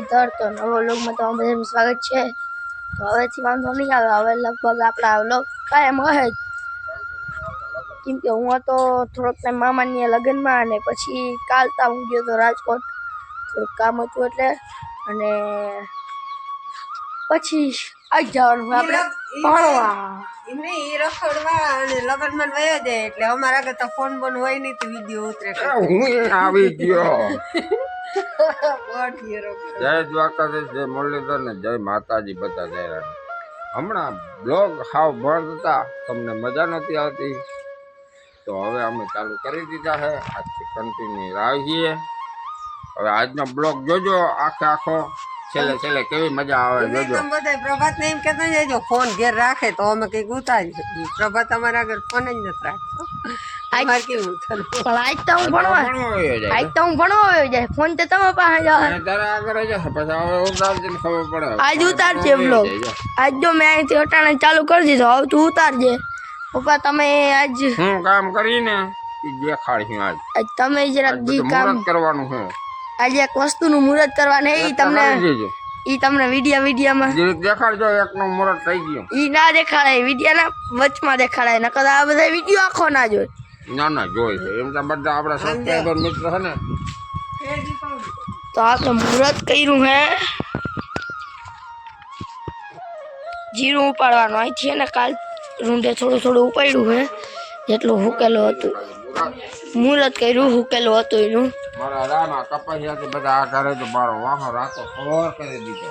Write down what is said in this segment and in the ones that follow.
મુરલીધર। તો નવો વ્લોગમાં તમારું બધાનું સ્વાગત છે। તો હવેથી વાંધો નહીં આવે, હવે લગભગ આપણા વ્લોગ કાયમ હશે જ, કેમ કે હું હતો થોડોક ટાઈમ મામાની લગ્નમાં અને પછી કાલતા હું ગયો હતો રાજકોટ, થોડુંક કામ હતું એટલે, અને પછી આજ જવાનું આપણે ભણવા એમને એ રખડવા અને લગ્નમાં વયો જાય એટલે અમારા આગળ તો ફોન બોન હોય નહીં તો વિડીયો ઉતરે હું આવી ગયો। જય દ્વારકાધીશ, જય મુરલીધર ને જય માતાજી બધા જય। હમણાં બ્લોગ હાવ બંધ હતા, તમને મજા નથી આવતી, તો હવે અમે ચાલુ કરી દીધા છે। આજથી કન્ટિન્યુ રાખીએ। હવે આજનો બ્લોગ જોજો આખો છેલ્લે કેવી મજા આવે જોજો। બધા પ્રભાત ને એમ કહેતા જજો ફોન ઘેર રાખે તો અમે કઈક ઉતારી। પ્રભાત અમારા આગળ ફોન જ નથી રાખતો। આજ કેવું પણ આજ તો હું ભણવા આવ્યો જાય, ફોન તો તમે પાસે જાય તારા આગળ જ હશે, પછી હવે ઉતારજે ને ખબર પડે। આજ ઉતારજે બ્લોગ, આજ જો મેં અહીંથી અટાણે ચાલુ કરી દીધો, હવે તું ઉતારજે। પપ્પા તમે આજ હું કામ કરીને દેખાડશું આજ તમે જરાક જી કામ કરવાનું છે। આજે એક વસ્તુનું મુહૂર્ત કરવાનું છે, ઈ તમને વિડિયામાં દેખાડજો। એકનું મુહૂર્ત થઈ ગયું, ઈ ના દેખાડાય, વિડિયાના વચમાં દેખાડાય, નકર આ બધા વિડિયો આખો ના જોય। ના જોઈ છે એમ તો બધા આપણા સબસ્ક્રાઇબર મિત્ર છે ને। તો આપણે મુહૂર્ત કર્યું હે, જીરું ઉપાડવાનું અહીંથી ને કાલ રૂંઢે થોડું ઉપાડ્યું હે, જેટલું હુકેલું હતું મુહૂર્ત કર્યું, હુકેલું હતું એનું। મારા રાના કપાસિયાથી બધા આ ઘરે તો મારો વાહો રાતો ખબર કરી દીધો।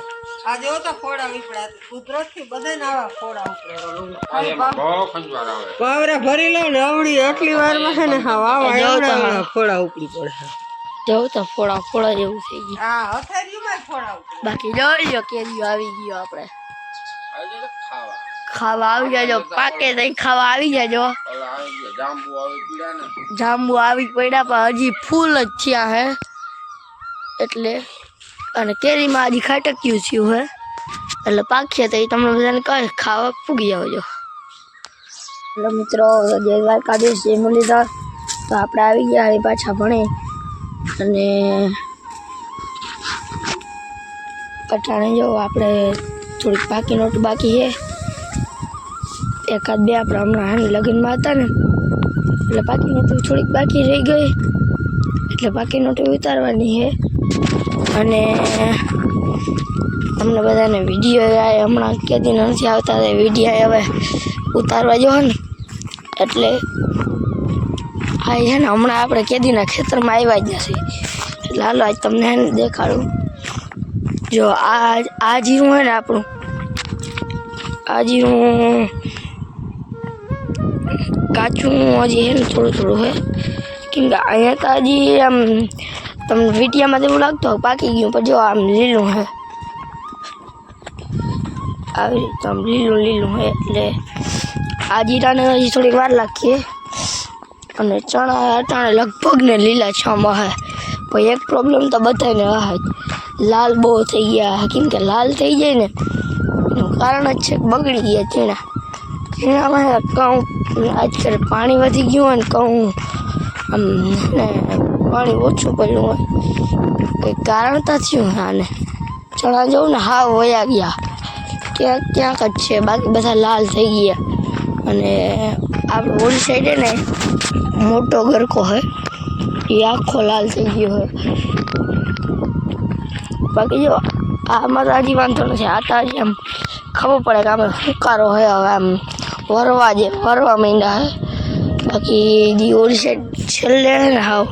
આ જો તો ફોડા વિપડા કુદરતથી બધાને આવા ફોડા ઉપડે। બહુ ખંજવાળ આવે, પાવરા ભરી લો ને આવડી આટલી વારમાં છે ને હા વાવા એવડા ફોડા ઉપડી પડે। જવું તો ફોડા જેવું થઈ ગયું। હા હથેળીમાં ફોડા ઉપડે। બાકી જોઈ લો કેરીઓ આવી ગયો, આપણે ખાવા આવી જાજો, પાકે તઈ ખાવા આવી જાજો। જાંબુ આવી પડ્યા પણ હજી ફૂલ જ થયા હે એટલે, અને કેરીમાં હજી ખાટક્યું થયું હે એટલે પાકીએ તો એ તમને બધાને કહે ખાવા પૂગી આવજો। એટલે મિત્રો જય દ્વારકાધીશ, જય મુરલીધર। તો આપણે આવી ગયા હવે પાછા ભણી, અને અટાણે જો આપણે થોડીક પાકી નોટ બાકી છે, એકાદ બે આપણે હમણાં લગ્નમાં હતા ને એટલે પાકી નોટ થોડીક બાકી રહી ગઈ, એટલે પાકી નોટ ઉતારવાની છે। અને અમને બધાને વિડીયો હમણાં કેદી નથી આવતા, વિડીયો હવે ઉતારવા જો ને એટલે આ છે ને હમણાં આપણે કેદીના ખેતરમાં આવ્યા જ નથી, એટલે હાલો આજ તમને દેખાડું। જો આ જીરું હોય ને આપણું, આ જીરું કાચું હજી છે ને થોડું છે, કેમ કે અહીંયા તો હજી આમ તમને વિડીયામાં એવું લાગતું હોય પાકી ગયું, પણ જો આમ લીલું છે, આવી રીતે આમ લીલું છે, એટલે આ જીરાને હજી થોડીક વાર લાગીએ। અને ચણા અટાણે લગભગ ને લીલા છમ હે, પણ એક પ્રોબ્લેમ તો બધાને હે, લાલ બહુ થઈ ગયા। કેમ કે લાલ થઈ જાય ને એનું કારણ જ છે કે બગડી ગયા ચીણામાં ઘઉં આજકાલ પાણી વધી ગયું હોય ને ઘઉં આમ ને પાણી ઓછું પડ્યું હોય, કંઈક કારણ તો થયું આને। ચણા જવું ને હાવ વયા ગયા, ક્યાંક જ છે, બાકી બધા લાલ થઈ ગયા। અને આપણે ઓલી સાઈડે ને મોટો ગરકો હોય એ આખો લાલ થઈ ગયો હોય, બાકી જો આમાં તો હજી વાંધો નથી, આ તો હજી આમ ખબર પડે કે આમાં હુકારો હોય, હવે આમ વરવા માંડ્યા હે। બાકી જે ઓલી સાઈડ છેલ્લે ને હાવ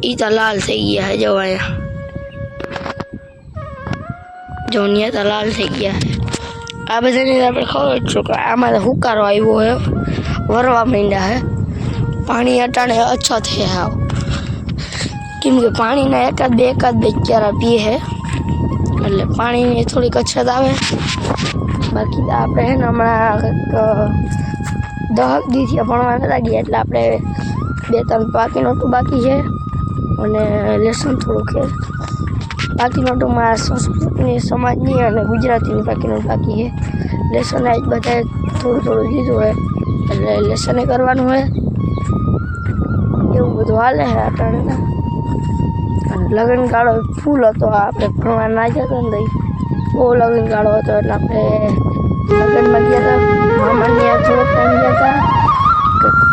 એ તો લાલ થઈ ગયા હે, જો અહીંયા જો અહીંયા તો લાલ થઈ ગયા હે। આ બધાની આપણે ખબર જ છે કે આમાં તો હુકારો આવ્યો હોય, વરવા માંડ્યા હે, પાણી અટાણે અછત છે હાવ, કેમ કે પાણીના એકાદ બે ક્યારા પીએ છે એટલે પાણીની થોડીક અછત આવે। બાકી તો આપણે છે ને હમણાં 10 દિવસથી ભણવા નતા ગયા, એટલે આપણે 2-3 પાકી નોટું બાકી છે, અને લેસન થોડુંક છે। પાકી નોટોમાં સંસ્કૃતની, સમાજની અને ગુજરાતીની પાકી નોટ બાકી છે। લેસન આજ બધાએ થોડું દીધું હોય એટલે લેસને કરવાનું હોય, એવું બધું હાલે છે અટાણે। અને લગ્ન ગાળો ફૂલ હતો. આપણે ભણવા ના જતા ને બહુ લગ્ન ગાળો હતો એટલે આપણે લગ્નમાં ગયા હતા. મામાની આ થોડોક ટાઈમ ગયા હતા,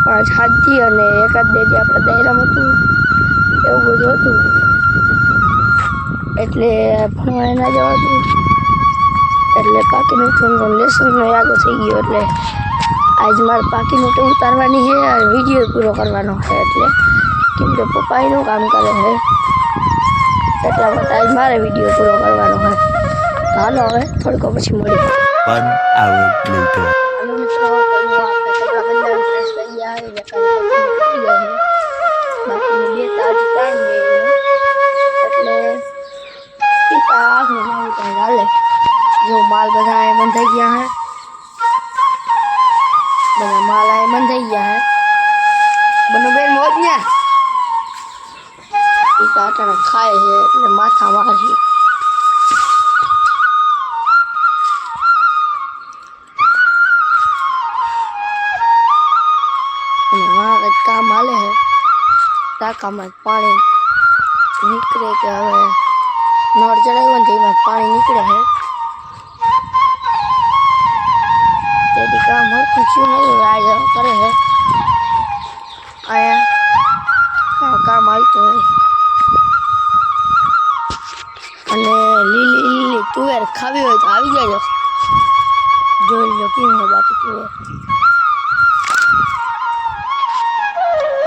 5-7 દી અને 1-2 દી આપણે દાયરામાં હતું, એવું બધું હતું. એટલે ભણવા ના જવાતું, એટલે પાકીનું થોડું લેસનનો યાદ થઈ ગયો. એટલે આજ મારે પાકીનું તો ઉતારવાની છે અને વિડીયો પૂરો કરવાનો છે. એટલે કેમ કે પપ્પા એનું કામ કરે છે એટલા માટે આજ મારે વિડીયો પૂરો કરવાનો છે. હાલો હવે થોડીક પછી મળી. 1 hour later. હાલો મિત્રો, આપણે કપડાં બદલાવી ફ્રેશ થઈ ગયા છે. બાકી 2 તાજ ટાઈમ એટલે સીતા આખું નવું કંઈ હાલે. જો માલ બધા એ બંધાઈ ગયા હે, બધા માલ આ બંધાઈ ગયા હે. બનો બેન મોજ ને સીતા અટાણે ખાય છે એટલે માથા મારી. અને વાં કંઈક કામ હાલે છે, ટાંકામાં પાણી નીકળે કે હવે નળ ચડાવ્યો ને એમાં પાણી નીકળે છે. તેથી કામ હરખું થયું નહીં, આજે કરે છે. અહીંયા કામ હાલતું હોય. અને લીલી લીલી તુવેર ખાવી હોય તો આવી જાય, જોઈ લો કેમ હોય. બાકી તુવેર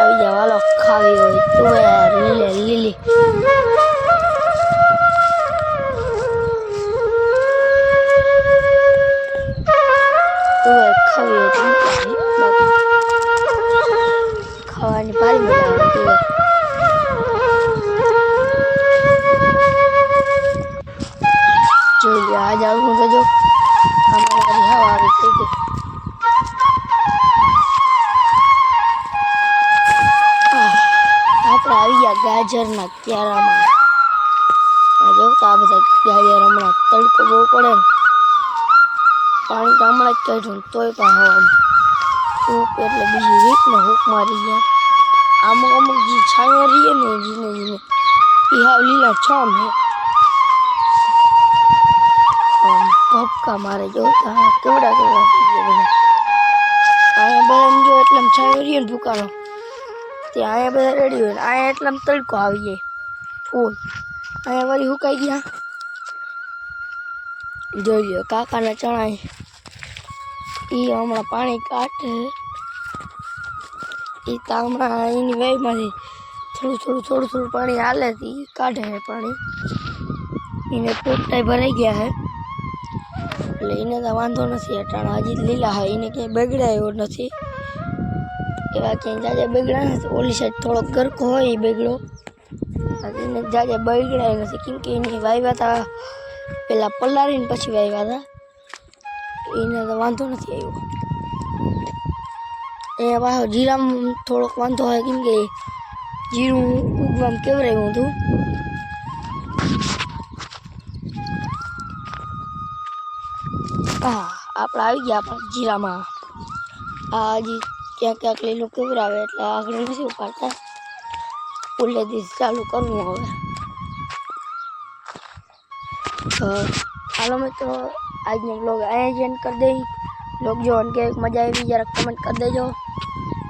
આવી જાય, વાલો ખાવી હોય તુવેર લીલી લીલી. તુવેર ખાવી હોય તો બાકી ખાવાની ભારી મજા આવે તુવેર. જોઈ લો આજે આવું તો જો અમારી હવા આવી થઈ ગઈ. આપણે આવી ગયા ગાજરના ક્યારામાં. જો આ બધા ગાજર હમણાં તડકો બહુ પડે ને, પાણી તો હમણાં જ કાઢ્યું તોય પણ હવા હૂક એટલે બીજી રીતને હૂક મારી ગયા. અમુક અમુક જે છાંયો રહીએ ને જીને જીને એ હાવ લીલા છમ હે, ભપકા મારે જો કેવડા કેવડા થઈ ગયા બધા. અહીંયા બધા જો એટલે છાંયો રહીએ ને ભૂકાનો તે અહીંયા બધા રેડી હોય ને અહીંયા એટલામાં તડકો આવી જાય ફૂલ. અહીંયા વળી સુકાઈ ગયા. જોઈ લો કાકાના ચણા એ હમણાં પાણી કાઢે. એ તો હમણાં એની વેયમાંથી થોડું પાણી હાલે એ કાઢે છે પાણી. એને પોપટાઈ ભરાઈ ગયા છે એટલે એને તો વાંધો નથી. અટાણા હજી લીલા હોય, એને ક્યાંય બગડ્યા એવો નથી. એવા ક્યાંય જાજે બગડ્યા નથી. ઓલી સાઈડ થોડોક ગરકો હોય એ બગડ્યો, એને જાજે બગડ્યા નથી. કેમ કે એને વાવ્યા હતા પેલા પલાળીને પછી વાવ્યા હતા, એને તો વાંધો નથી આવ્યો. અહીંયા પાછો જીરામાં થોડોક વાંધો હોય, કેમ કે જીરું ઉગવામાં કેવરાયું હતું. હા આપણે આવી ગયા આપણા જીરામાં. આ હજી ક્યાંક લીલું કેવરાવે એટલે આગળ નથી ઉપાડતા. પુલેથી ચાલુ કરવું હવે. તો હાલો મિત્રો, આજનો બ્લોગ અહીંયા જ એન્ડ કરી દઈ. બ્લોગ જોવાની કેવી મજા આવી જરા કમેન્ટ કરી દેજો.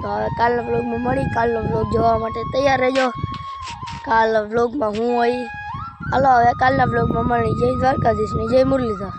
તો હવે કાલના બ્લોગમાં મળી. કાલનો બ્લોગ જોવા માટે તૈયાર રહેજો. કાલના બ્લોગમાં હું હોય. હાલો હવે કાલના બ્લોગમાં મળી. જય દ્વારકાધીશ ને જય મુરલીધર.